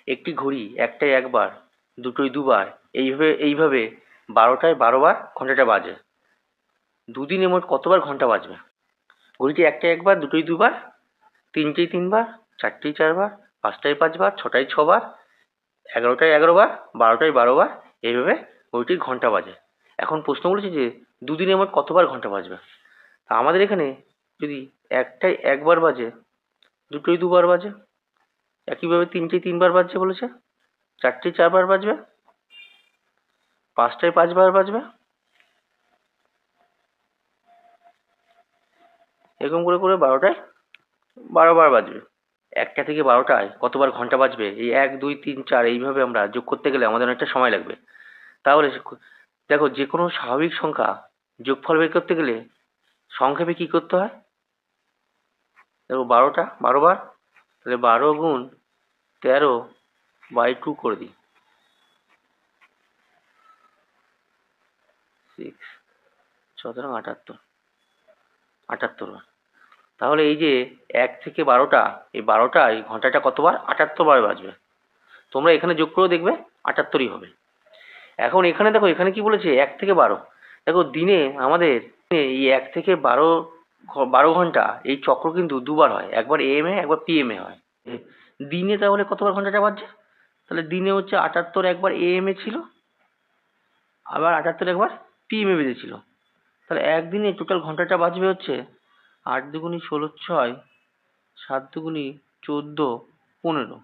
একটি ঘড়ি একটায় একবার, দুটোয় দুবার, এইভাবে 12টায় 12বার ঘন্টাটা বাজে। দুদিনে মোট কতবার ঘন্টা বাজবে? ঘড়িটি একটায় একবার, দুটোয় দুবার, তিনটেয় তিনবার, চারটেয় চারবার, পাঁচটায় পাঁচবার, ছটায় ছবার, 11টায় 11বার, 12টায় 12বার, এইভাবে ঘড়িটির ঘন্টা বাজে। এখন প্রশ্ন বলেছে যে দুদিনে মোট কতবার ঘন্টা বাজবে। তা আমাদের এখানে যদি একটায় একবার বাজে, দুটোয় দুবার বাজে, একইভাবে তিনটেয় তিনবার বাজছে বলেছে, চারটেয় চারবার বাজবে, পাঁচটায় পাঁচবার বাজবে, এরকম করে করে 12টায় 12বার বাজবে। একটা থেকে 12টায় কতবার ঘন্টা বাজবে, এই 1 2 3 4 এইভাবে আমরা যোগ করতে গেলে আমাদের অনেকটা সময় লাগবে। তাহলে দেখো, যে কোনো স্বাভাবিক সংখ্যা যোগফল বের করতে গেলে সংক্ষেপে কি করতে হয়? দেখো 12টা 12বার, তাহলে 12 গুণ 13/2 করে দিই, 6 7 78 78 বার। তাহলে এই যে 1 থেকে 12টা, এই 12টায় ঘন্টাটা কতবার? 78 বার বাজবে। তোমরা এখানে যোগ করেও দেখবে 78ই হবে। এখন এখানে দেখো, এখানে কি বলেছে? 1 থেকে 12। দেখো দিনে আমাদের এই 1 থেকে 12 ঘন্টা এই চক্র কিন্তু দুবার হয়, একবার এএম এ একবার পিএম এ হয়। দিনে তাহলে কতবার ঘন্টাটা বাজছে? তাহলে দিনে হচ্ছে 78 একবার এএম এ ছিল, আবার 78 একবার পিএম এ বেজেছিল। তাহলে একদিনে টোটাল ঘন্টাটা বাজবে হচ্ছে 8 দুগুনি 16 6, 7 দুগুনি 14 15,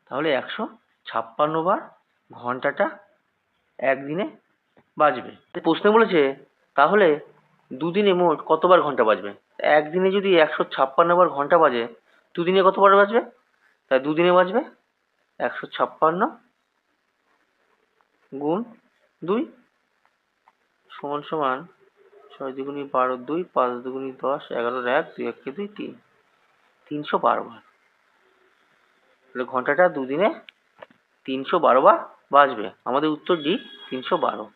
তাহলে 156 বার ঘন্টাটা একদিনে বাজবে। প্রশ্নে বলেছে তাহলে দুদিনে মোট কতবার ঘন্টা বাজবে। একদিনে যদি 156 বার ঘন্টা বাজে, দুদিনে কতবার বাজবে? তাই দুদিনে বাজবে 156 গুণ 2 সমান সমান 6 দুগুনি 12 2, 5 দুগুনি 10, 11 1, 2 1 2 3, 312 বার। তাহলে ঘন্টাটা দুদিনে 312 বার বাজবে। আমাদের উত্তর ডি, 312।